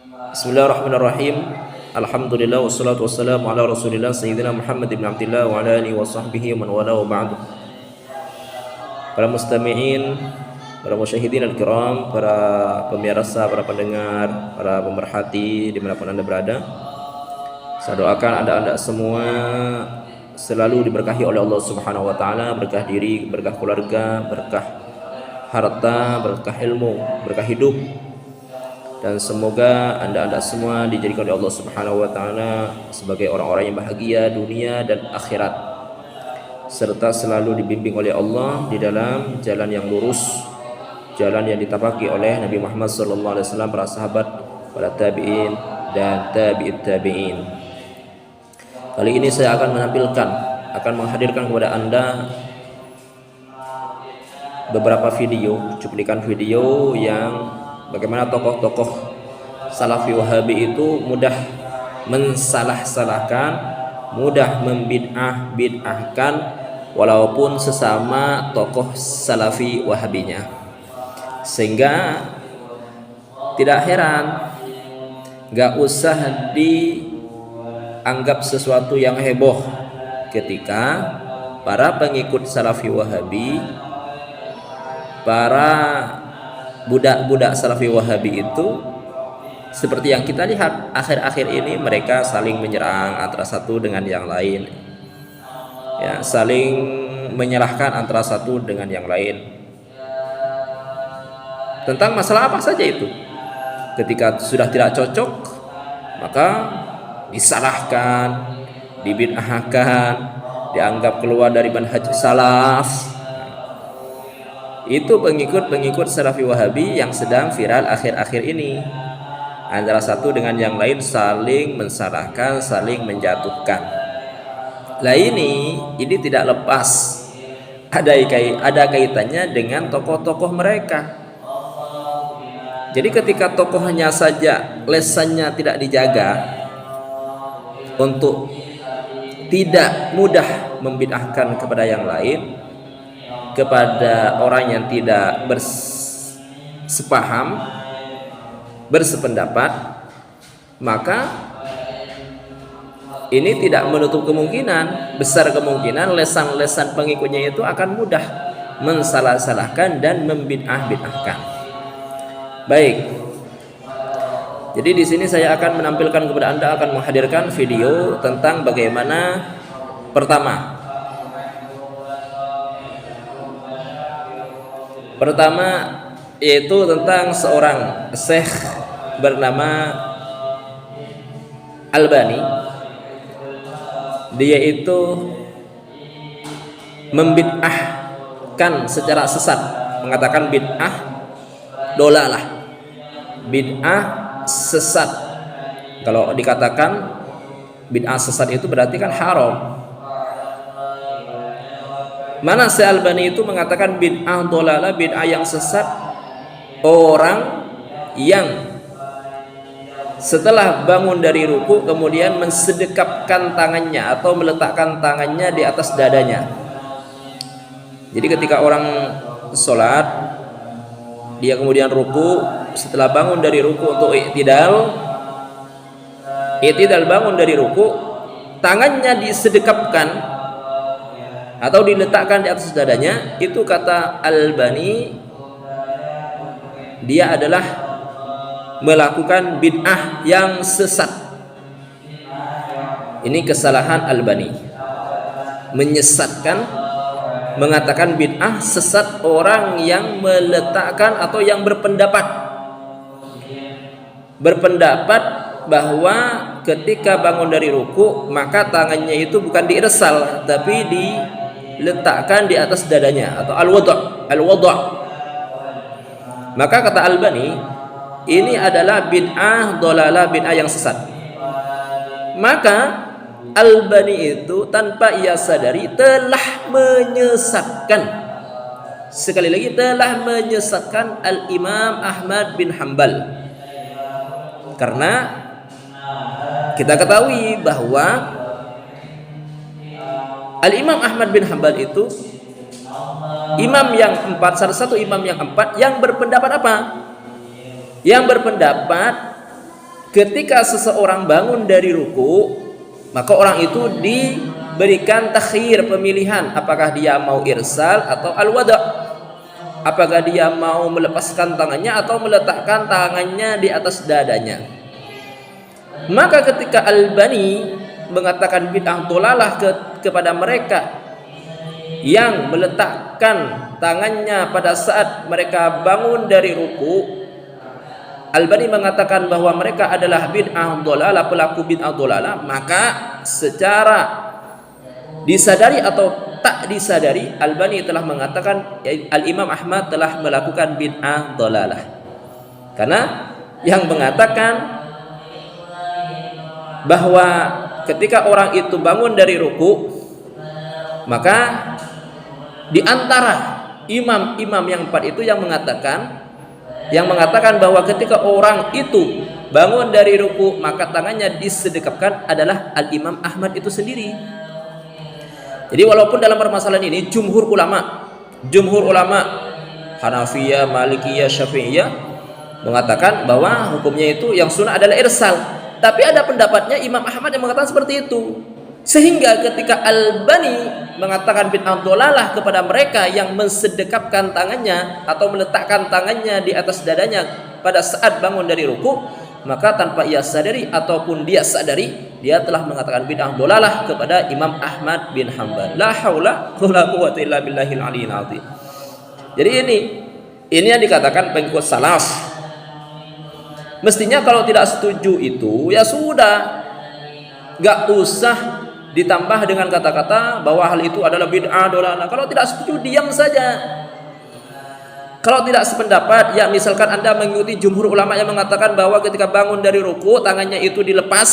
Bismillahirrahmanirrahim. Alhamdulillah wassalatu wassalamu ala Rasulillah sayyidina Muhammad ibn Abdullah wa ala alihi wa sahbihi wa man wala wa ba'du. Para mustami'in, para musyahidin al-kiram, para pemirsa, para pendengar, para pemerhati dimanapun Anda berada, saya doakan Anda semua selalu diberkahi oleh Allah Subhanahu wa taala, berkah diri, berkah keluarga, berkah harta, berkah ilmu, berkah hidup. Dan semoga anda semua dijadikan oleh Allah Subhanahu wa taala sebagai orang-orang yang bahagia dunia dan akhirat, serta selalu dibimbing oleh Allah di dalam jalan yang lurus, jalan yang ditapaki oleh Nabi Muhammad sallallahu alaihi wasallam, para sahabat, para tabi'in dan tabi'it tabi'in. Kali ini saya akan menghadirkan kepada Anda beberapa video, cuplikan video yang bagaimana tokoh-tokoh Salafi Wahabi itu mudah mensalah-salahkan, mudah membid'ahkan walaupun sesama tokoh Salafi Wahabinya. Sehingga tidak heran, gak usah dianggap sesuatu yang heboh ketika para pengikut Salafi Wahabi, para budak-budak Salafi Wahabi itu seperti yang kita lihat akhir-akhir ini, mereka saling menyerang antara satu dengan yang lain, ya, saling menyalahkan antara satu dengan yang lain tentang masalah apa saja itu. Ketika sudah tidak cocok, maka disalahkan, dibid'ahkan, dianggap keluar dari manhaj salaf. Itu pengikut Salafi Wahabi yang sedang viral akhir-akhir ini. Antara satu dengan yang lain saling mensalahkan, saling menjatuhkan. Lah ini tidak lepas ada kaitannya dengan tokoh-tokoh mereka. Jadi ketika tokohnya saja lesannya tidak dijaga untuk tidak mudah membid'ahkan kepada yang lain, kepada orang yang tidak bersepaham, bersependapat, maka ini tidak menutup kemungkinan, besar kemungkinan lesan-lesan pengikutnya itu akan mudah mensalah-salahkan dan membid'ahkan. Baik. Jadi di sini saya akan menampilkan kepada Anda, akan menghadirkan video tentang bagaimana Pertama yaitu tentang seorang syekh bernama Albani. Dia itu membid'ahkan secara sesat, mengatakan bid'ah dolalah, bid'ah sesat. Kalau dikatakan bid'ah sesat itu berarti kan haram. Mana Syekh Albani itu mengatakan bid'ah dolalah, bid'ah yang sesat, orang yang setelah bangun dari ruku kemudian mensedekapkan tangannya atau meletakkan tangannya di atas dadanya. Jadi ketika orang sholat, dia kemudian ruku, setelah bangun dari ruku untuk i'tidal bangun dari ruku, tangannya disedekapkan atau diletakkan di atas dadanya. Itu kata Albani, dia adalah melakukan bid'ah yang sesat. Ini kesalahan Albani, menyesatkan, mengatakan bid'ah sesat orang yang meletakkan atau yang berpendapat bahwa ketika bangun dari ruku maka tangannya itu bukan diirsal tapi diletakkan di atas dadanya, atau al-wada'. Maka kata Albani, ini adalah bid'ah dolalah, bid'ah yang sesat. Maka Albani itu tanpa ia sadari telah menyesatkan, sekali lagi telah menyesatkan Al-Imam Ahmad bin Hanbal. Karena kita ketahui bahwa Al-Imam Ahmad bin Hanbal itu imam yang empat, salah satu imam yang empat yang berpendapat apa? Yang berpendapat ketika seseorang bangun dari ruku, maka orang itu diberikan takhir, pemilihan, apakah dia mau irsal atau al-wada', apakah dia mau melepaskan tangannya atau meletakkan tangannya di atas dadanya. Maka ketika Albani mengatakan bid'ah dhalalah kepada mereka yang meletakkan tangannya pada saat mereka bangun dari ruku, Albani mengatakan bahwa mereka adalah bid'ah dhalalah, pelaku bid'ah dhalalah, maka secara disadari atau tak disadari Albani telah mengatakan Al-Imam Ahmad telah melakukan bid'ah dhalalah. Karena yang mengatakan bahwa ketika orang itu bangun dari ruku, maka di antara imam-imam yang empat itu yang mengatakan bahwa ketika orang itu bangun dari ruku maka tangannya disedekapkan adalah Al-Imam Ahmad itu sendiri. Jadi walaupun dalam permasalahan ini jumhur ulama Hanafiyah, Malikiyah, Syafi'iyah mengatakan bahwa hukumnya itu yang sunnah adalah irsal, tapi ada pendapatnya Imam Ahmad yang mengatakan seperti itu. Sehingga ketika Albani mengatakan bid'ah dhalalah kepada mereka yang mensedekapkan tangannya atau meletakkan tangannya di atas dadanya pada saat bangun dari ruku, maka tanpa ia sadari ataupun dia sadari, dia telah mengatakan bid'ah dhalalah kepada Imam Ahmad bin Hanbal. La haula wala quwwata illa billahil aliyyil azim. Jadi ini yang dikatakan pengikut salaf. Mestinya kalau tidak setuju itu ya sudah, gak usah ditambah dengan kata-kata bahwa hal itu adalah bid'ah dhalalah. Kalau tidak setuju diam saja. Kalau tidak sependapat, ya misalkan Anda mengikuti jumhur ulama yang mengatakan bahwa ketika bangun dari ruku tangannya itu dilepas,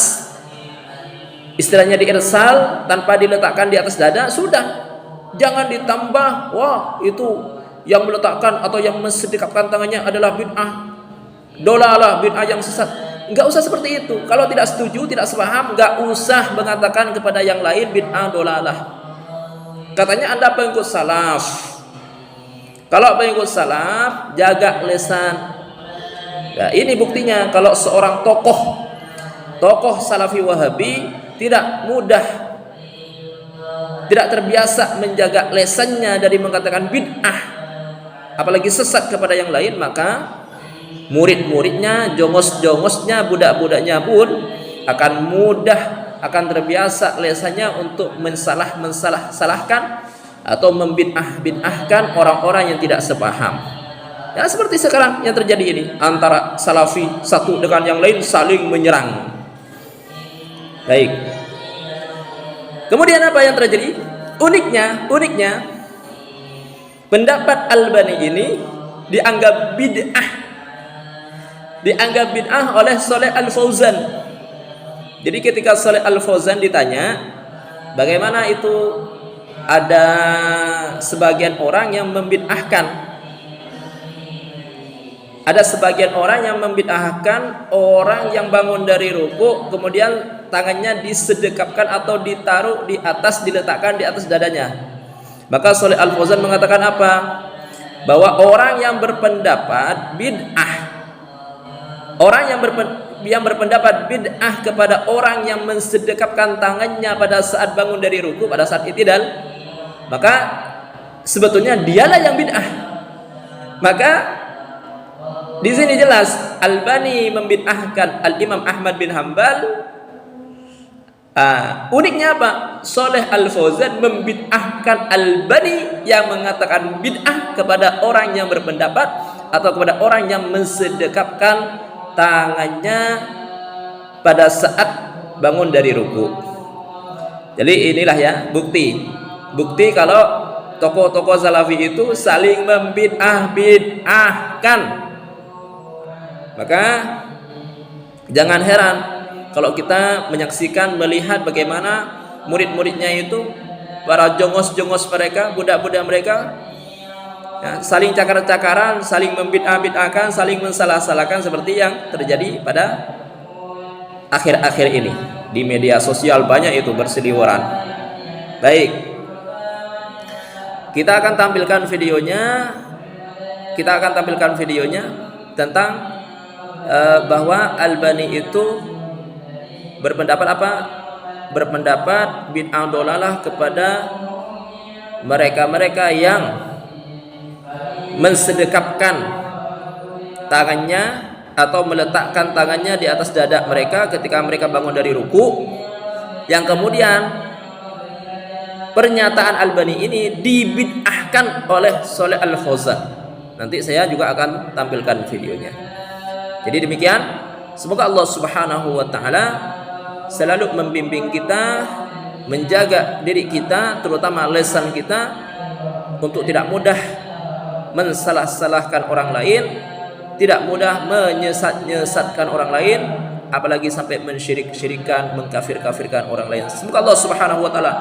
istilahnya diirsal tanpa diletakkan di atas dada, sudah. Jangan ditambah, wah itu yang meletakkan atau yang mensedekapkan tangannya adalah bid'ah dhalalah, bid'ah yang sesat. Enggak usah seperti itu. Kalau tidak setuju, tidak sepaham, enggak usah mengatakan kepada yang lain bid'ah dhalalah. Katanya Anda pengikut salaf. Kalau pengikut salaf, jaga lisan. Nah, ini buktinya kalau seorang tokoh salafi Wahabi tidak terbiasa menjaga lisannya dari mengatakan bid'ah, apalagi sesat kepada yang lain, maka murid-muridnya, jongos-jongosnya, budak-budaknya pun akan terbiasa lesannya untuk mensalah-salahkan atau membid'ahkan orang-orang yang tidak sepaham. Ya seperti sekarang yang terjadi ini, antara salafi satu dengan yang lain saling menyerang. Baik. Kemudian apa yang terjadi? Uniknya pendapat Albani ini dianggap bid'ah oleh Shalih Al-Fauzan. Jadi ketika Shalih Al-Fauzan ditanya bagaimana itu ada sebagian orang yang membid'ahkan orang yang bangun dari ruku kemudian tangannya disedekapkan atau diletakkan di atas dadanya. Maka Shalih Al-Fauzan mengatakan apa? Bahwa orang yang berpendapat bid'ah, orang yang berpendapat bid'ah kepada orang yang mensedekapkan tangannya pada saat bangun dari ruku, pada saat i'tidal, maka sebetulnya dialah yang bid'ah. Maka di sini jelas Albani membid'ahkan Al-Imam Ahmad bin Hanbal. Uniknya apa? Shalih Al-Fauzan membid'ahkan Albani yang mengatakan bid'ah kepada orang yang berpendapat atau kepada orang yang mensedekapkan tangannya pada saat bangun dari ruku. Jadi inilah ya bukti kalau tokoh-tokoh salafi itu saling membid'ahkan. Maka jangan heran kalau kita menyaksikan, melihat bagaimana murid-muridnya itu, para jongos-jongos mereka, budak-budak mereka, ya, saling cakar-cakaran, saling membid'ahkan, saling mensalah-salahkan seperti yang terjadi pada akhir-akhir ini. Di media sosial banyak itu berseliweran. Baik, kita akan tampilkan videonya tentang bahwa Albani itu berpendapat apa? Berpendapat bid'ah dolalah kepada mereka-mereka yang mensedekapkan tangannya atau meletakkan tangannya di atas dada mereka ketika mereka bangun dari ruku, yang kemudian pernyataan Albani ini dibid'ahkan oleh Shalih Al-Fauzan. Nanti saya juga akan tampilkan videonya. Jadi demikian, semoga Allah Subhanahu wa taala selalu membimbing kita, menjaga diri kita, terutama lisan kita, untuk tidak mudah mensalah-salahkan orang lain, tidak mudah menyesat-nyesatkan orang lain, apalagi sampai mensyirik-syirikan, mengkafir-kafirkan orang lain. Semoga Allah Subhanahu wa taala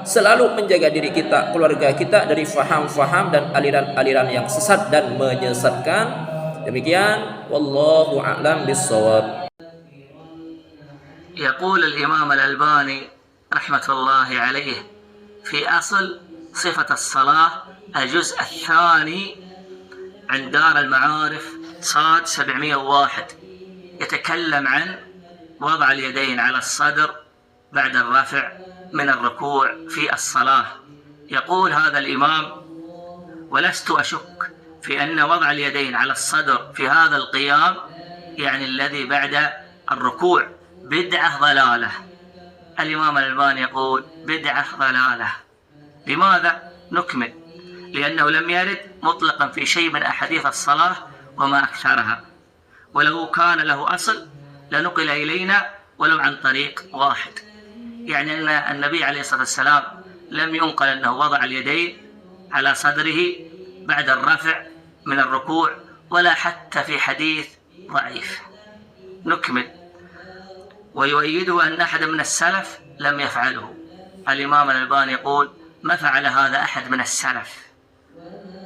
selalu menjaga diri kita, keluarga kita dari faham-faham dan aliran-aliran yang sesat dan menyesatkan. Demikian, wallahu a'lam bis-shawab. يقول الإمام الألباني رحمة الله عليه في أصل صفة الصلاة الجزء الثاني عند دار المعارف صاد 701 يتكلم عن وضع اليدين على الصدر بعد الرفع من الركوع في الصلاة. يقول هذا الإمام: ولست أشك في أن وضع اليدين على الصدر في هذا القيام يعني الذي بعد الركوع بدعة ضلالة. الإمام الألباني يقول بدعة ضلالة. لماذا؟ نكمل. لأنه لم يرد مطلقا في شيء من أحاديث الصلاة وما أكثرها، ولو كان له أصل لنقل إلينا ولو عن طريق واحد. يعني أن النبي عليه الصلاة والسلام لم ينقل أنه وضع اليدين على صدره بعد الرفع من الركوع، ولا حتى في حديث ضعيف. نكمل. ويؤيده أن أحد من السلف لم يفعله. الإمام الألباني يقول: ما فعل هذا أحد من السلف.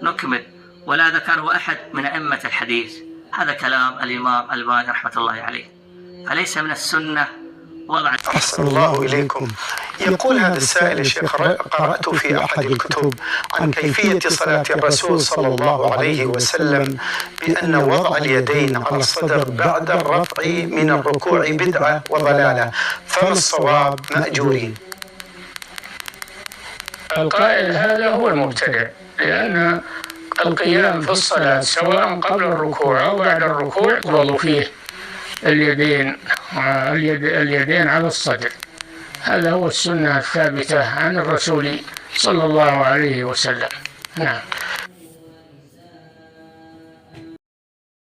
نكمل. ولا ذكره أحد من أئمة الحديث. هذا كلام الإمام الألباني رحمة الله عليه. فليس من السنة وضع. أحسن الله إليكم. يقول هذا السائل: الشيخ، قرأت في أحد الكتب عن كيفية صلاة الرسول صلى الله عليه وسلم بأن وضع اليدين على الصدر بعد الرفع من الركوع بدعة وضلالة، فما الصواب مأجورين؟ القائل هذا هو المبتدع، لأن القيام في الصلاة سواء قبل الركوع أو بعد الركوع يضل فيه اليدين على الصدر. هذا هو السنة الثابتة عن الرسول صلى الله عليه وسلم. نعم.